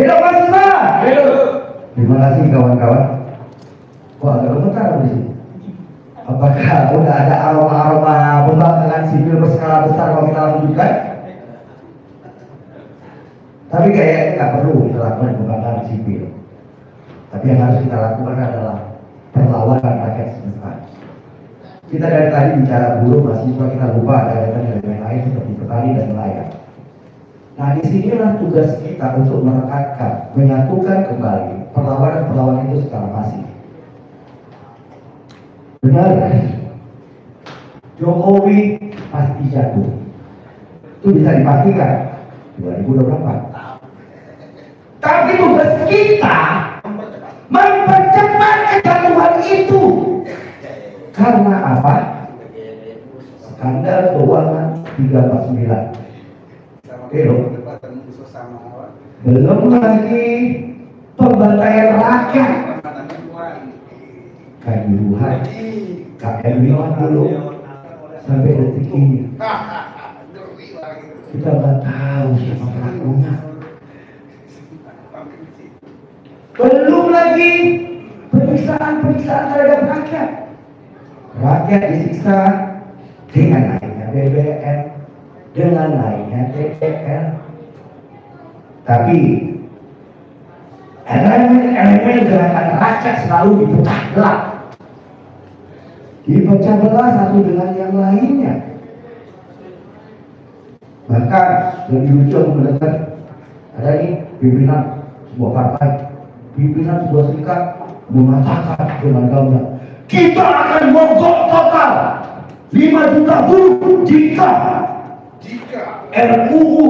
Hidup Pancasila. Hidup. Terima kasih kawan-kawan. Kok agak gemetar di sini? Apakah udah ada aroma-aroma pembangkangan sipil berskala besar kalau kita lanjutkan? Tapi kayaknya nggak perlu kita lakukan pembangkangan sipil. Tapi yang harus kita lakukan adalah perlawanan rakyat semesta. Kita dari tadi bicara buruh, mahasiswa, kita lupa ada elemen lain seperti petani dan nelayan. Nah, disinilah tugas kita untuk merekatkan, menyatukan kembali perlawanan-perlawanan itu secara masif. Benar kan? Jokowi pasti jatuh. Itu bisa dipastikan 2024. Tapi tugas kita mempercepat kejatuhan itu. Karena apa? Skandal keuangan 349. Oke loh. Belum lagi pembantaian rakyat. Kanjuruhan, KM 50 sampai detik ini. Kita nggak tahu siapa pelakunya. Belum lagi periksaan terhadap rakyat. Rakyat disiksa dengan naiknya BBM, dengan naiknya TPL. Tapi elemen gerakan rakyat selalu dipecah belah. Dipecah belah satu dengan yang lainnya. Bahkan lebih lucu aku mendengar ada ini pimpinan sebuah partai, pimpinan sebuah serikat mengatakan dengan gamblang, kita akan mogok total 5 juta buruh jika RUU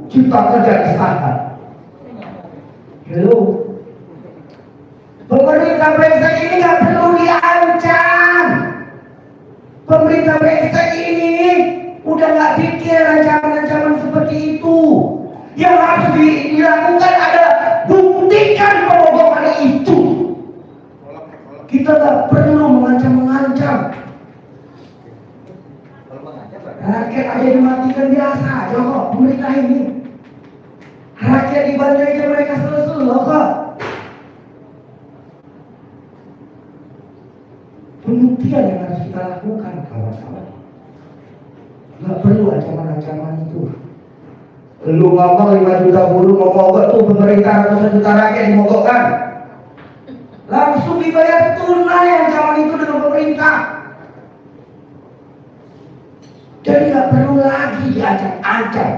Cipta Kerja disahkan. Hello, pemerintah brengsek ini nggak perlu diancam. Pemerintah brengsek ini udah nggak pikir ancaman-ancaman seperti itu. Yang harus dilakukan adalah buktikan pemogokan itu. Kita nggak perlu mengancam-mengancam. Rakyat aja dimatikan biasa aja kok pemerintah ini. Rakyat dibantai aja mereka selesai loh kok. Pembuktian yang harus kita lakukan kawan-kawan. Nggak perlu ancaman-ancaman itu. Lu ngomong 5 juta buruh mau mogok tuh pemerintah ratusan juta rakyat dimogokkan. Langsung dibayar tunai ancaman itu dengan pemerintah. Jadi nggak perlu lagi diancam-ancam.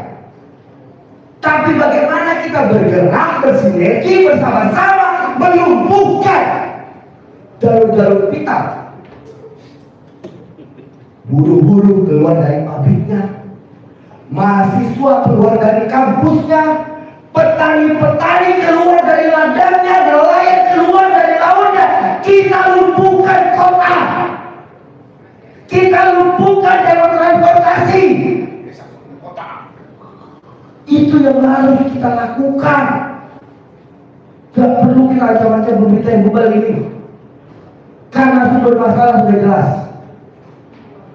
Tapi bagaimana kita bergerak bersinergi bersama-sama melumpuhkan jalur-jalur vital. Buruh-buruh keluar dari pabriknya, mahasiswa keluar dari kampusnya, petani-petani keluar dari ladangnya, nelayan keluar dari lautnya. Kita lumpuhkan kota. Kita lumpuhkan jalur transportasi. Itu yang harus kita lakukan. Gak perlu kita ancam-ancam pemerintah yang bebal ini. Karena sumber masalah sudah jelas.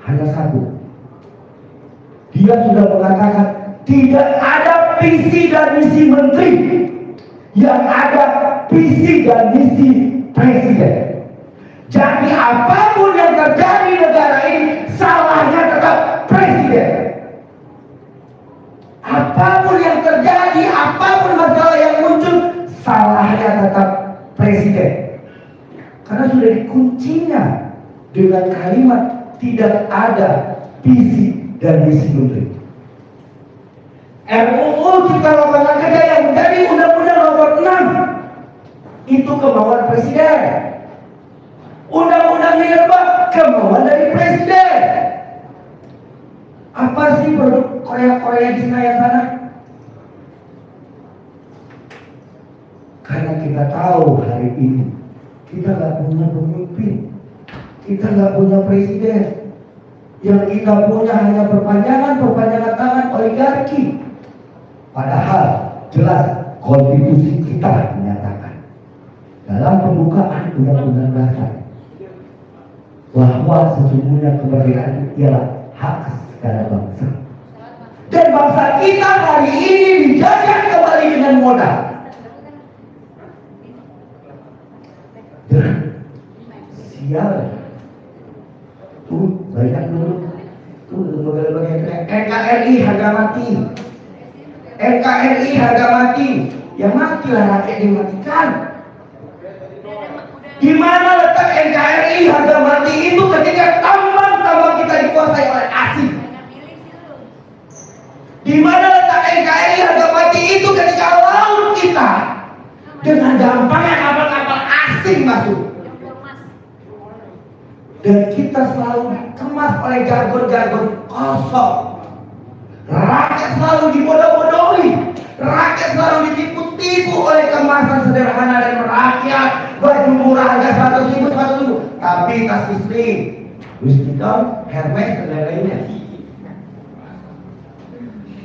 Hanya satu. Dia sudah mengatakan tidak ada visi dan misi menteri. Yang ada visi dan misi presiden. Jadi apapun yang terjadi di negara ini, salahnya tetap presiden. Apapun yang terjadi, apapun masalah yang muncul, salahnya tetap presiden. Karena sudah dikuncinya dengan kalimat tidak ada visi dan misi menteri. RUU Cipta Lapangan Kerja yang menjadi Undang-Undang Nomor 6 itu kemauan presiden. Undang-Undang Minerba kemauan dari presiden. Apa sih produk Korea di Senayan sana? Karena kita tahu hari ini kita nggak punya pemimpin, kita nggak punya presiden. Yang kita punya hanya perpanjangan tangan oligarki. Padahal jelas konstitusi kita menyatakan dalam pembukaan Undang-Undang Dasar bahwa sesungguhnya kemerdekaan ialah hak segala bangsa. Dan bangsa kita hari ini dijajah kembali dengan modal. NKRI harga mati. NKRI harga mati. Ya matilah rakyat dimatikan. Di mana letak NKRI harga mati itu ketika tambang-tambang kita dikuasai oleh asing? Di mana letak NKRI harga mati itu ketika laut kita dengan gampangnya kapal-kapal asing masuk? Dan kita selalu dikemas oleh jargon-jargon kosong. Rakyat selalu dibodoh-bodohi. Rakyat selalu ditipu-tipu oleh kemasan sederhana dan merakyat. Baju murah harga 100.000, 100.000. Tapi tas istri Louis Vuitton, Hermes, dan lain-lainnya.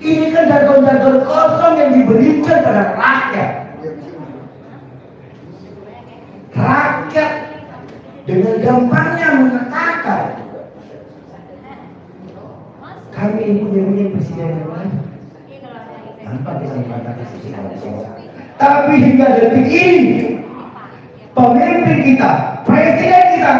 Ini kan jargon-jargon kosong yang diberikan pada rakyat. Rakyat dengan gampangnya mengatakan kami ingin presiden yang lain tanpa bisa mengatakan tapi hingga detik ini pemimpin kita, presiden kita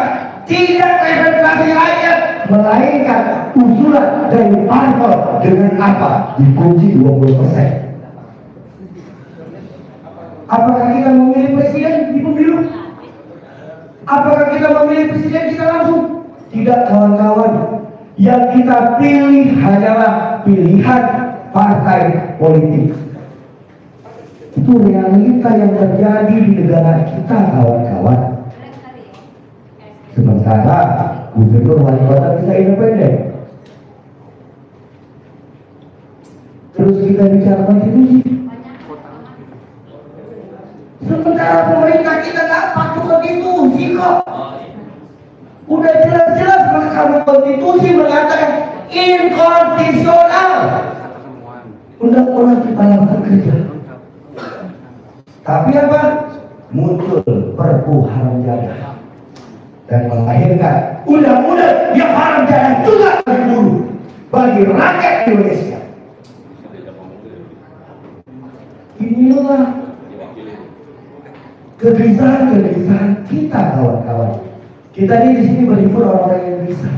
tidak representasi rakyat, melainkan usulan dari parpol dengan apa? Dipuji 20%. Apakah kita memilih presiden di pemilu? Apakah kita memilih presiden kita langsung? Tidak, kawan-kawan. Yang kita pilih hanyalah pilihan partai politik. Itu realita yang terjadi di negara kita, kawan-kawan. Sementara gubernur wali kota bisa independen. Terus kita bicara konstitusi. Sementara pemerintah kita nggak patuh konstitusi kok. Udah jelas-jelas Mahkamah Konstitusi mengatakan inkonstitusional undang-undang cipta lapangan kerja. Tapi apa? Muncul Perpu haram jadah dan melahirkan undang-undang yang haram jadah juga bagi buruh, bagi rakyat Indonesia. Inilah kegelisahan kita, kawan-kawan. Kita ini di sini berhibur orang-orang yang gelisah.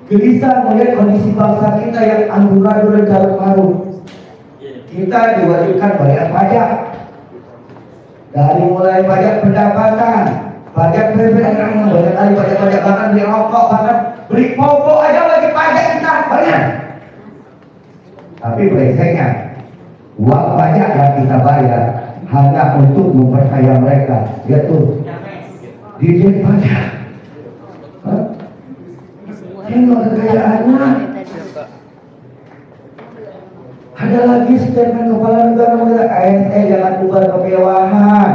Gelisah melihat kondisi bangsa kita yang amburadul dan carut marut. Kita diwajibkan bayar pajak. Dari mulai pajak pendapatan, pajak PPN, banyak kali pajak-pajak, bahkan beli rokok, bahkan beli pokok aja lagi pajak kita banyak. Tapi brengseknya, uang pajak yang kita bayar hanya untuk memperkaya mereka, yaitu dirjen pajak. Tengok kekayaannya. Ada lagi statement kepala negara mengatakan ASN jangan ubah kemewahan,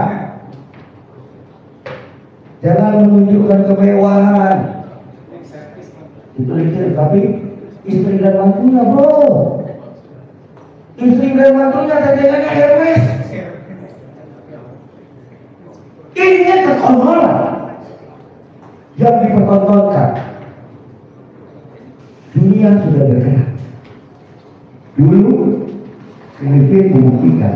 jangan menunjukkan kemewahan. Itu dikira, tapi istri dan mantunya bro, istri dan mantunya jajangannya Hermes. Ini kekonyolan yang dipertontonkan. Dunia sudah bergerak. Dulu Filipina membuktikan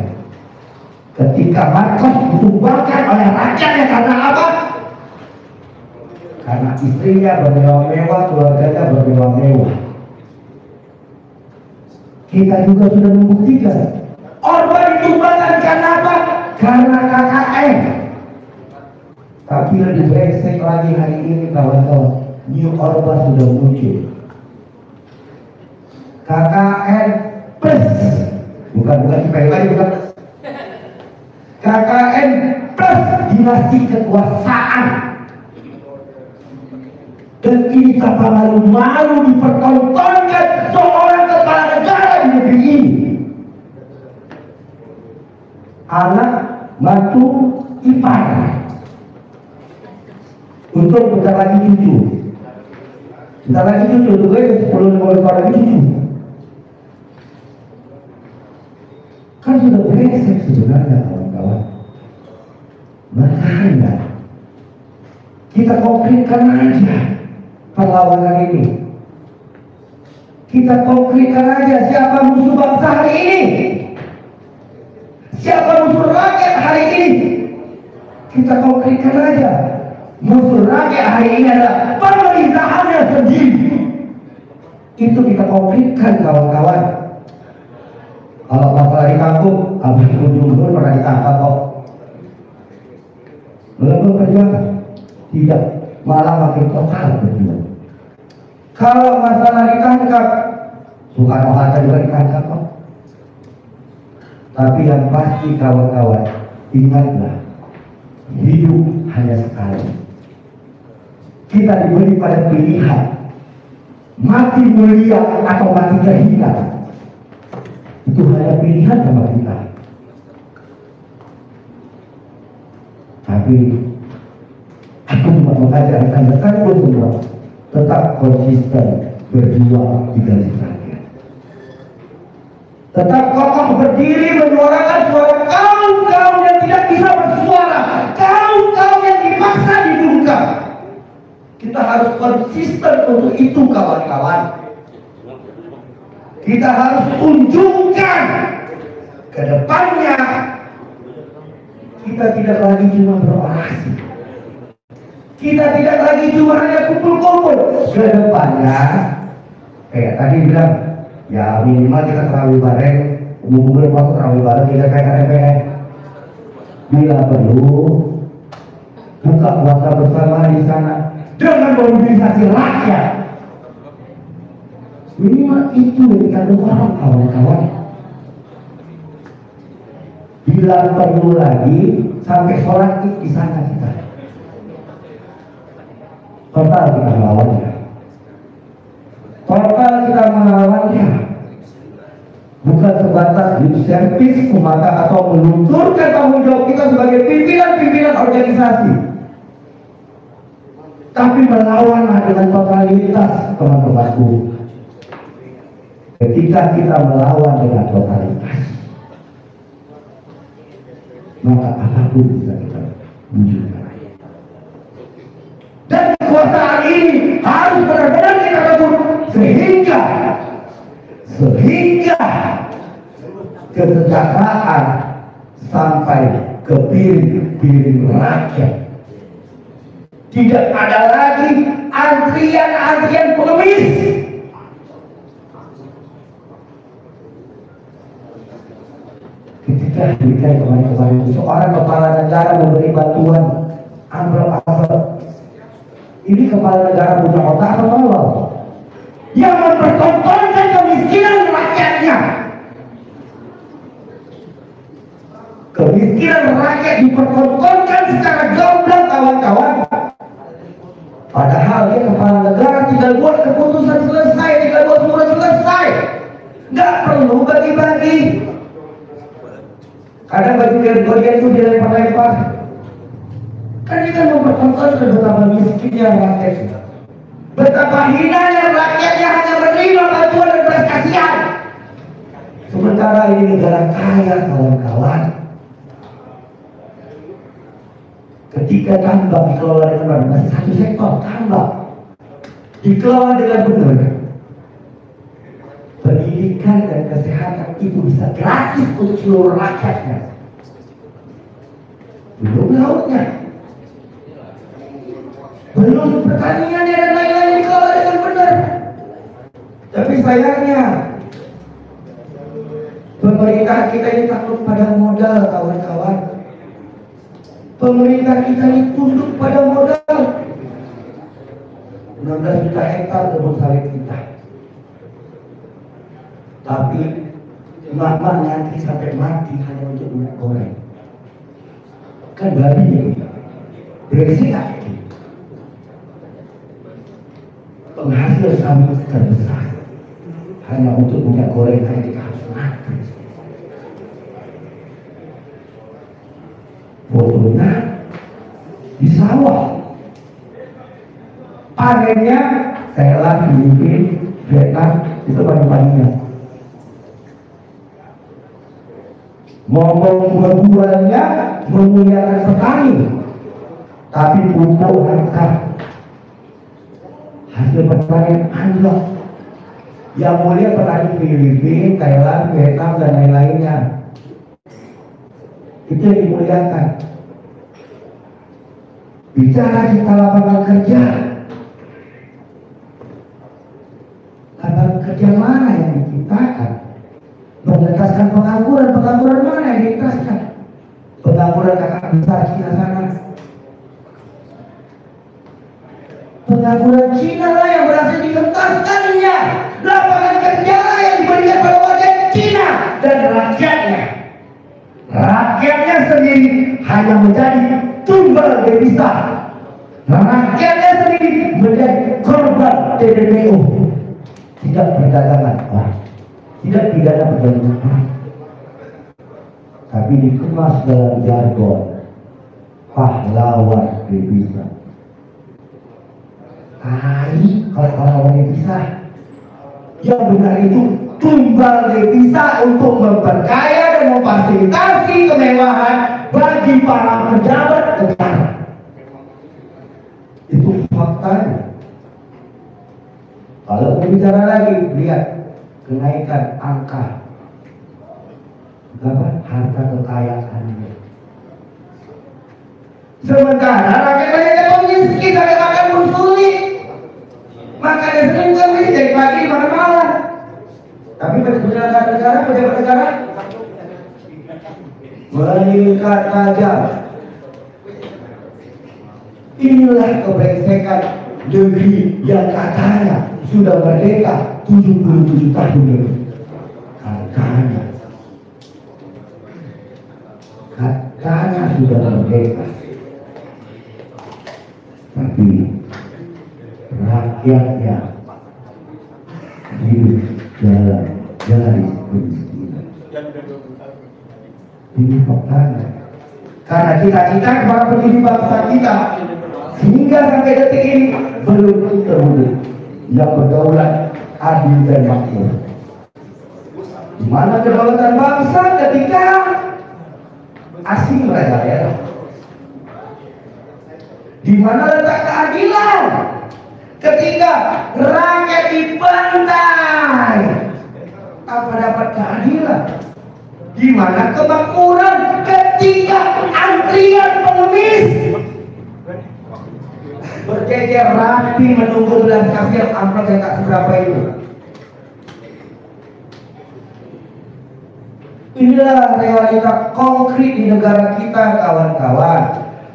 ketika Marcos ditumbangkan oleh rakyatnya karena apa? Karena istrinya bermewah-mewah, keluarganya bermewah-mewah. Kita juga sudah membuktikan Orban ditumbangkan karena apa? Karena KKN. Tapi lebih brengsek lagi hari ini, kawan-kawan. New Orban sudah muncul. KKN plus, bukan lagi bukan. KKN plus dinasti kekuasaan. Dan ini tanpa malu-malu dipertontonkan seorang kepala negara di negeri ini. Anak mantu ipar. Untuk bentar lagi cucu. Bentar lagi cucu, itu gue 10 lagi cucu. Kan sudah brengsek sebenarnya, kawan-kawan. Makanya kita konkretkan aja perlawanan ini. Kita konkretkan aja siapa musuh bangsa hari ini, siapa musuh rakyat hari ini. Kita konkretkan aja. Musuh rakyat hari ini adalah pemerintahannya sendiri. Itu kita konflikkan kawan-kawan. Kalau masalah di kampung, habis ujung-ujung pernah ditangkap kok. Belum perjuangan? Tidak, malah makin total berjuang. Kalau masalah ditangkap, Soekarno-Hatta juga ditangkap kok. Tapi yang pasti kawan-kawan, ingatlah, hidup hanya sekali. Kita diberi pada pilihan, mati mulia atau mati terhina. Itu hanya pilihan sama kita. Tapi aku cuma mengajarkan rekan semua tetap konsisten berjuang di garis rakyat. Tetap kokoh berdiri menyuarakan suara kaum-kaum yang tidak bisa bersuara, kaum-kaum yang dipaksa dibungkam. Kita harus konsisten untuk itu kawan-kawan. Kita harus tunjukkan ke depannya kita tidak lagi cuma berorasi. Kita tidak lagi cuma hanya kumpul-kumpul. Ke depannya kayak tadi bilang, ya minimal kita terawih bareng, umum-umum waktu terawih bareng kita kayak KTPN. Bila perlu buka puasa bersama di sana dengan mobilisasi rakyat. Minimal itu yang kita dorong kawan-kawan. Bila perlu lagi sampai sholat id di sana kita. Total kita melawannya. Total kita melawannya. Bukan sebatas lip service semata atau melunturkan tanggung jawab kita sebagai pimpinan-pimpinan organisasi. Tapi melawanlah dengan totalitas teman-temanku. Ketika kita melawan dengan totalitas, maka apapun bisa kita wujudkan. Dan kekuasaan ini harus benar-benar kita rebut sehingga kesejahteraan sampai ke piring rakyat. Tidak ada lagi antrian pengemis. Ketika kemarin seorang kepala negara memberi bantuan amplop. Ini kepala negara punya otak atau tolol? Yang mempertontonkan kemiskinan rakyatnya. Kemiskinan rakyat dipertontonkan secara gamblang kawan-kawan. Padahal dia kepala negara tinggal buat keputusan selesai, tinggal buat surat selesai. Nggak perlu bagi-bagi. Kadang bagian itu dilempar-lempar. Kan dia kan mempertontonkan betapa miskinnya rakyat. Betapa hinanya rakyatnya hanya menerima bantuan dan belas kasihan. Sementara ini negara kaya kawan-kawan. Ketika tambak dikelola dengan benar, masih satu sektor tambak dikelola dengan benar, pendidikan dan kesehatan itu bisa gratis untuk seluruh rakyatnya. Belum lautnya, belum pertaniannya dan lain-lain dikelola dengan benar. Tapi sayangnya pemerintah kita ini takut pada modal kawan-kawan. Pemerintah kita ini tunduk pada modal. 16 juta hektar kebun sawit kita. Tapi emak-emak nanti sampai mati hanya untuk minyak goreng. Kan babi ya. Beresin gak? Penghasil sawit terbesar hanya untuk minyak goreng hanya kita harus mati. Fotonya di sawah, panennya Thailand, Filipina, Vietnam, itu pagi-paginya. Ngomong berbualnya memuliakan petani, tapi pupuk harta hasil pertanian anjlok. Yang mulia petani Filipina, Thailand, Vietnam dan lain-lainnya. Itu yang dimuliakan. Bicara kita lapangan kerja, lapangan kerja mana yang diciptakan? Mengentaskan pengangguran mana yang diintaskan? Pengangguran kakak besar Cina sana. Pengangguran Cina lah yang berhasil dikentaskannya. Lapangan kerja yang diberikan pada warga Cina dan rakyatnya. Rakyatnya sendiri hanya menjadi tumbal devisa. Rakyatnya sendiri menjadi korban TDPO. Tidak perdagangan, tidak pidana perdagangan, tapi dikemas dalam jargon pahlawan devisa. Kalau pahlawan devisa, yang benar itu tumbal devisa untuk memperkaya dan memfasilitasi kemewahan bagi para pejabat negara. Itu faktanya. Kalau berbicara lagi, lihat kenaikan angka harta kekayaannya. Sementara rakyat banyak yang miskin, ada makan bersulit, makanya sering kemis dari pagi makan malam. Tapi pejabat negara meningkat tajam. Inilah kebrengsekan negeri yang katanya sudah merdeka 77 tahun ini. Katanya sudah merdeka, tapi rakyatnya hidup dalam garis kemiskinan. Ini faktanya. Karena cita-cita para pendiri bangsa kita hingga sampai detik ini belum terwujud yang berdaulat, adil dan makmur. Di mana kedaulatan bangsa ketika asing merajalela? Di mana letak keadilan ketika rakyat dibantai tanpa dapat keadilan? Di mana kemakmuran ketika antrian pengemis berjejer rapi menunggu belas kasihan amplop yang tak seberapa itu? Inilah realita konkret di negara kita, kawan-kawan.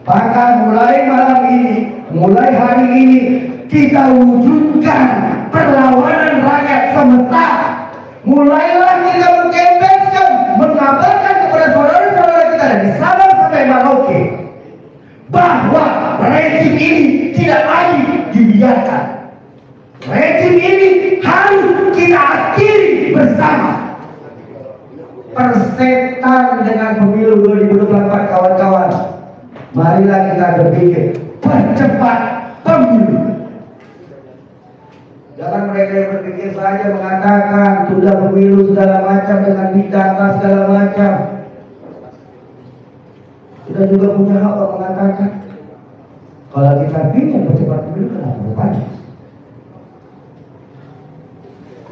Bahkan mulai malam ini, mulai hari ini, kita wujudkan perlawanan rakyat sementara. Mulailah kita mengkembangkan, mengabarkan kepada saudara-saudara kita dari Sabang sampai Merauke bahwa rezim ini tidak lagi dibiarkan. Rezim ini harus kita akhiri bersama. Persetan dengan pemilu 2024, kawan-kawan. Marilah kita berpikir percepat pemilu. Jangan mereka yang berpikir saja mengatakan sudah pemilu segala macam dengan data segala macam. Kita juga punya hak mengatakan kalau kita ingin percepat pemilu, kenapa rupanya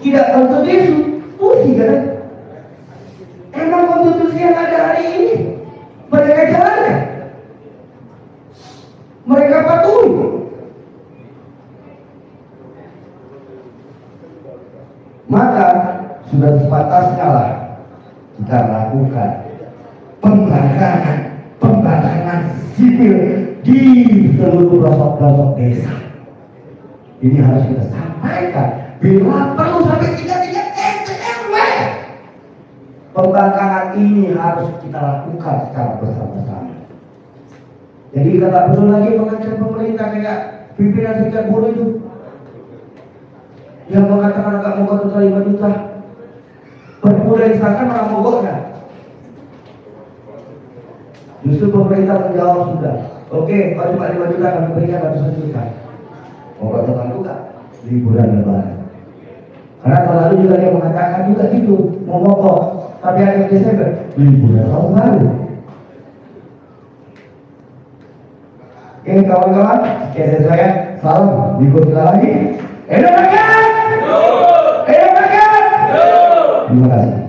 tidak konstitusi? Pusing kan? Emang konstitusi yang ada hari ini mereka jalankan, mereka patuhi. Maka sudah sepatasnya lah kita lakukan pembangkangan sipil di seluruh pelosok-pelosok desa. Ini harus kita sampaikan. Bila perlu sampai 3 RW. Pembangkangan ini harus kita lakukan secara bersama-sama. Jadi kita tak perlu lagi mengancam pemerintah kayak pimpinan serikat buruh itu yang mengatakan agak mogok total 5 juta. Bermudah disahkan malah mogoknya. Justru pemerintah menjawab sudah. Oke, kalau cuma 5 juta kami berikan ratusan juta. Mogok total juga liburan lebaran. Karena tahun lalu juga dia mengatakan juga gitu, mau mogok. Tapi akhir Desember liburan tahun baru. Oke kawan-kawan, sekian dari saya. Salam, libur lagi. Terima kasih.